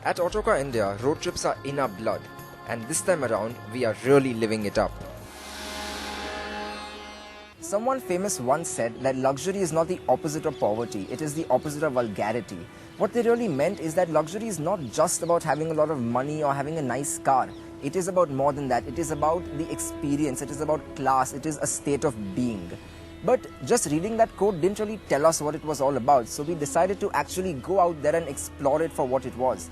At Autocar India, road trips are in our blood, and this time around, we are really living it up. Someone famous once said that luxury is not the opposite of poverty, it is the opposite of vulgarity. What they really meant is that luxury is not just about having a lot of money or having a nice car. It is about more than that. It is about the experience, it is about class, it is a state of being. But just reading that quote didn't really tell us what it was all about, so we decided to actually go out there and explore it for what it was.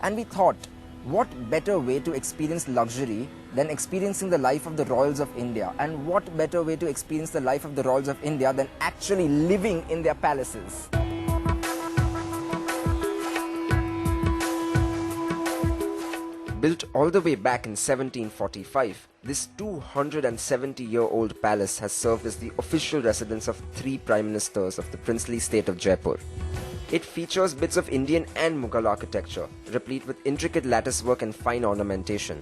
And we thought, what better way to experience luxury than experiencing the life of the royals of India? And what better way to experience the life of the royals of India than actually living in their palaces? Built all the way back in 1745, this 270-year-old palace has served as the official residence of 3 prime ministers of the princely state of Jaipur. It features bits of Indian and Mughal architecture, replete with intricate lattice work and fine ornamentation.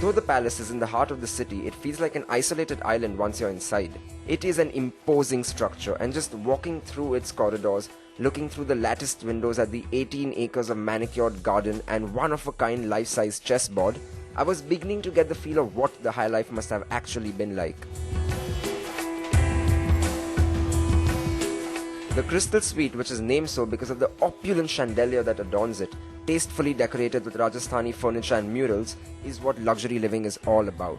Though the palace is in the heart of the city, it feels like an isolated island once you're inside. It is an imposing structure, and just walking through its corridors, looking through the latticed windows at the 18 acres of manicured garden and one-of-a-kind life-size chessboard, I was beginning to get the feel of what the high life must have actually been like. The Crystal Suite, which is named so because of the opulent chandelier that adorns it, tastefully decorated with Rajasthani furniture and murals, is what luxury living is all about.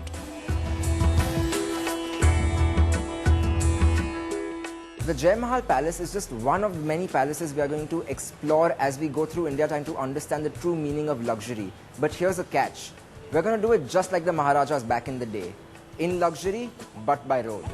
The Jai Mahal Palace is just one of many palaces we are going to explore as we go through India trying to understand the true meaning of luxury. But here's a catch. We're going to do it just like the Maharajas back in the day. In luxury, but by road.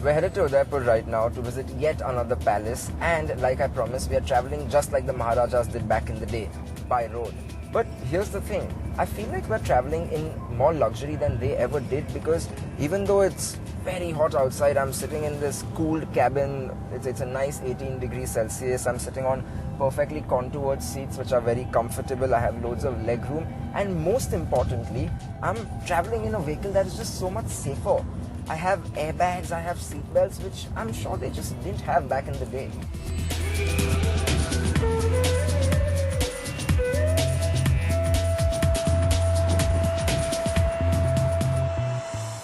We're headed to Udaipur right now to visit yet another palace, and like I promised, we are traveling just like the Maharajas did back in the day, by road. But here's the thing, I feel like we're traveling in more luxury than they ever did, because even though it's very hot outside, I'm sitting in this cooled cabin, it's a nice 18 degrees Celsius, I'm sitting on perfectly contoured seats which are very comfortable, I have loads of leg room, and most importantly, I'm traveling in a vehicle that is just so much safer. I have airbags, I have seat belts, which I'm sure they just didn't have back in the day.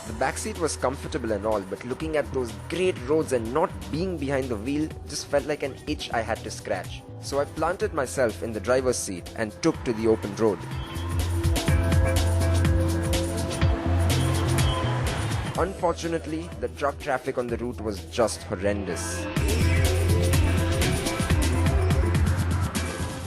The backseat was comfortable and all, but looking at those great roads and not being behind the wheel just felt like an itch I had to scratch. So I planted myself in the driver's seat and took to the open road. Unfortunately, the truck traffic on the route was just horrendous.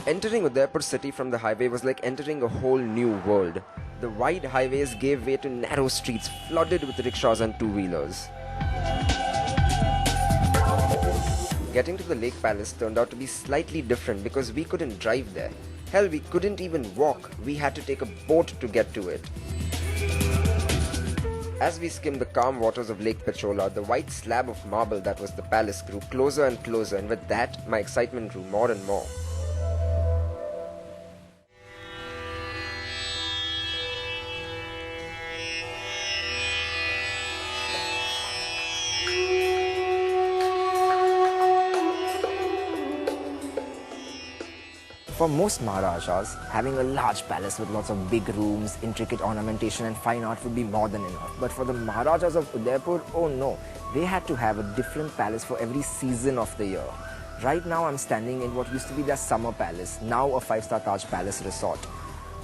Entering Udaipur city from the highway was like entering a whole new world. The wide highways gave way to narrow streets flooded with rickshaws and two-wheelers. Getting to the Lake Palace turned out to be slightly different because we couldn't drive there. Hell, we couldn't even walk. We had to take a boat to get to it. As we skimmed the calm waters of Lake Pechola, the white slab of marble that was the palace grew closer and closer, and with that, my excitement grew more and more. For most Maharajas, having a large palace with lots of big rooms, intricate ornamentation and fine art would be more than enough. But for the Maharajas of Udaipur, oh no, they had to have a different palace for every season of the year. Right now I'm standing in what used to be their summer palace, now a 5-star Taj Palace resort.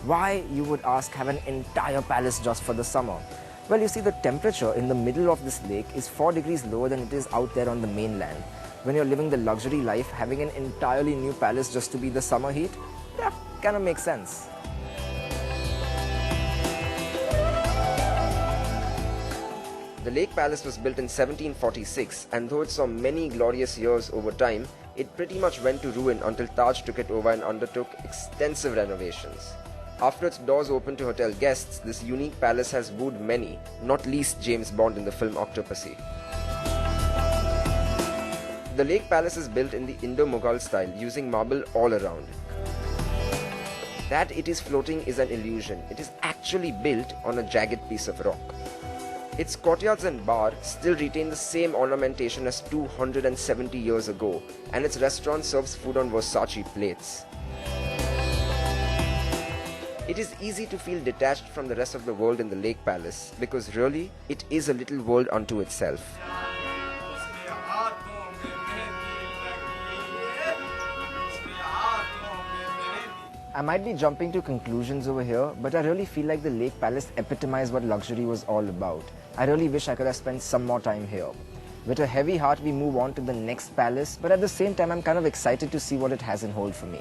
Why, you would ask, have an entire palace just for the summer? Well, you see, the temperature in the middle of this lake is 4 degrees lower than it is out there on the mainland. When you're living the luxury life, having an entirely new palace just to be the summer heat, yeah, kind of makes sense. The Lake Palace was built in 1746, and though it saw many glorious years over time, it pretty much went to ruin until Taj took it over and undertook extensive renovations. After its doors opened to hotel guests, this unique palace has wooed many, not least James Bond in the film Octopussy. The Lake Palace is built in the Indo-Mughal style using marble all around. That it is floating is an illusion. It is actually built on a jagged piece of rock. Its courtyards and bar still retain the same ornamentation as 270 years ago, and its restaurant serves food on Versace plates. It is easy to feel detached from the rest of the world in the Lake Palace because really, it is a little world unto itself. I might be jumping to conclusions over here, but I really feel like the Lake Palace epitomized what luxury was all about. I really wish I could have spent some more time here. With a heavy heart, we move on to the next palace, but at the same time, I'm kind of excited to see what it has in hold for me.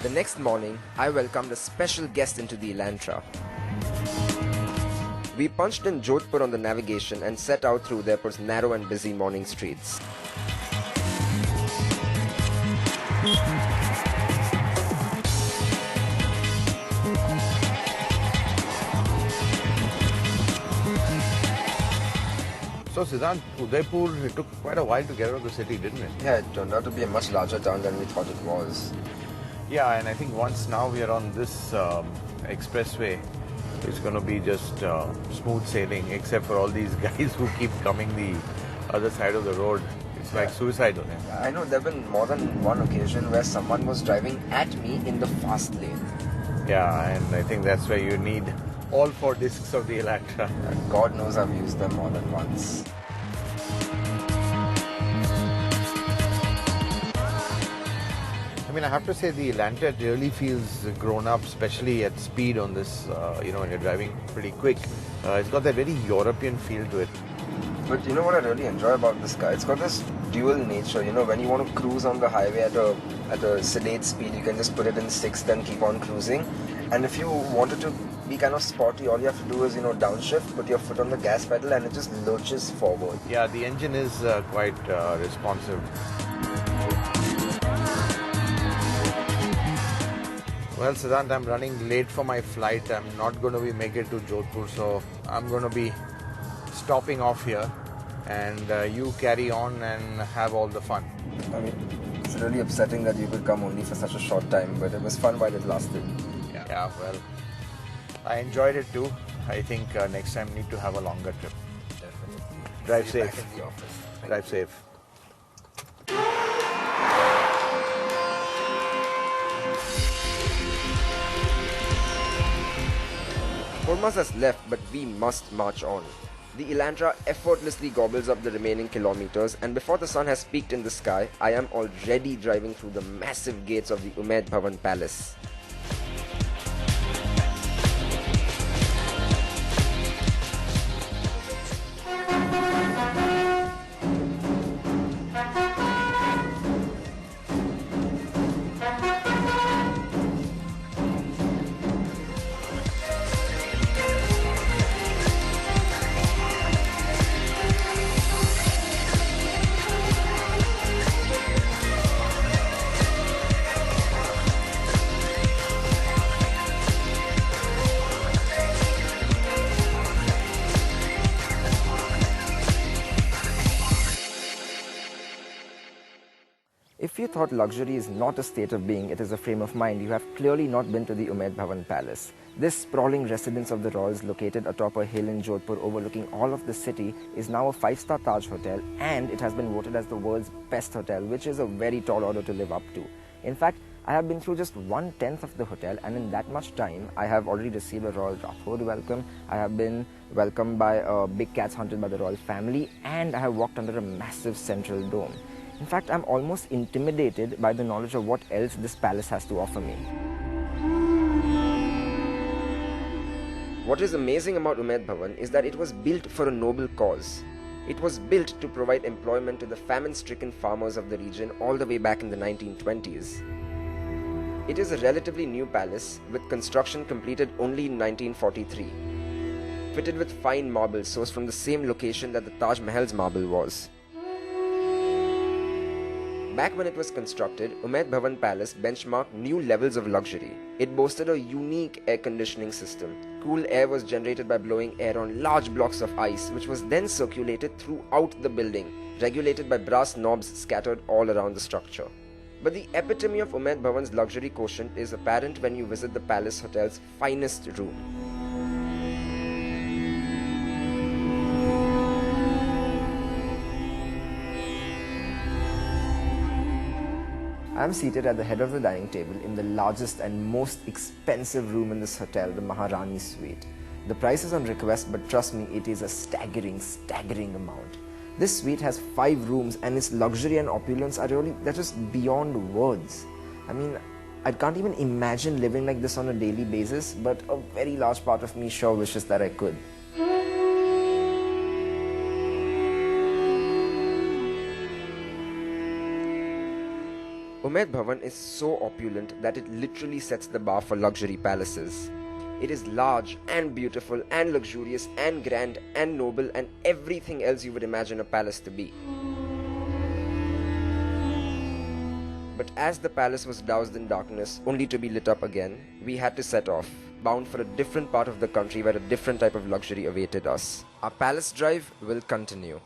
The next morning, I welcomed a special guest into the Elantra. We punched in Jodhpur on the navigation and set out through Udaipur's narrow and busy morning streets. So Siddhant, Udaipur, it took quite a while to get out of the city, didn't it? Yeah, it turned out to be a much larger town than we thought it was. Yeah, and I think once now we are on this expressway, it's going to be just smooth sailing, except for all these guys who keep coming the other side of the road. It's like suicide on them. I know there have been more than one occasion where someone was driving at me in the fast lane. Yeah, and I think that's where you need all 4 discs of the Elantra. God knows I've used them more than once. I mean, I have to say the Elantra really feels grown up, especially at speed on this, when you're driving pretty quick. It's got that very European feel to it. But you know what I really enjoy about this car? It's got this dual nature. You know, when you want to cruise on the highway at a sedate speed, you can just put it in 6th and keep on cruising. And if you wanted to be kind of sporty, all you have to do is, downshift, put your foot on the gas pedal and it just lurches forward. Yeah, the engine is quite responsive. Well, Siddhant, I'm running late for my flight. I'm not going to make it to Jodhpur, so I'm going to be stopping off here. And you carry on and have all the fun. I mean, it's really upsetting that you could come only for such a short time, but it was fun while it lasted. Yeah, well, I enjoyed it too. I think next time we need to have a longer trip. Definitely. Drive See you safe. back in the office. Drive safe. Hormuz has left, but we must march on. The Elantra effortlessly gobbles up the remaining kilometers, and before the sun has peaked in the sky, I am already driving through the massive gates of the Umaid Bhavan Palace. If you thought luxury is not a state of being, it is a frame of mind, you have clearly not been to the Umaid Bhavan Palace. This sprawling residence of the royals located atop a hill in Jodhpur overlooking all of the city is now a 5-star Taj hotel, and it has been voted as the world's best hotel, which is a very tall order to live up to. In fact, I have been through just 1/10 of the hotel, and in that much time, I have already received a royal Rathod welcome, I have been welcomed by big cats hunted by the royal family, and I have walked under a massive central dome. In fact, I'm almost intimidated by the knowledge of what else this palace has to offer me. What is amazing about Umaid Bhavan is that it was built for a noble cause. It was built to provide employment to the famine-stricken farmers of the region all the way back in the 1920s. It is a relatively new palace with construction completed only in 1943. fitted with fine marble sourced from the same location that the Taj Mahal's marble was. Back when it was constructed, Umaid Bhavan Palace benchmarked new levels of luxury. It boasted a unique air conditioning system. Cool air was generated by blowing air on large blocks of ice, which was then circulated throughout the building, regulated by brass knobs scattered all around the structure. But the epitome of Umaid Bhavan's luxury quotient is apparent when you visit the Palace Hotel's finest room. I am seated at the head of the dining table in the largest and most expensive room in this hotel, the Maharani Suite. The price is on request, but trust me, it is a staggering amount. This suite has 5 rooms and its luxury and opulence are really, they're just beyond words. I mean, I can't even imagine living like this on a daily basis, but a very large part of me sure wishes that I could. Umaid Bhavan is so opulent that it literally sets the bar for luxury palaces. It is large and beautiful and luxurious and grand and noble and everything else you would imagine a palace to be. But as the palace was doused in darkness, only to be lit up again, we had to set off, bound for a different part of the country where a different type of luxury awaited us. Our palace drive will continue.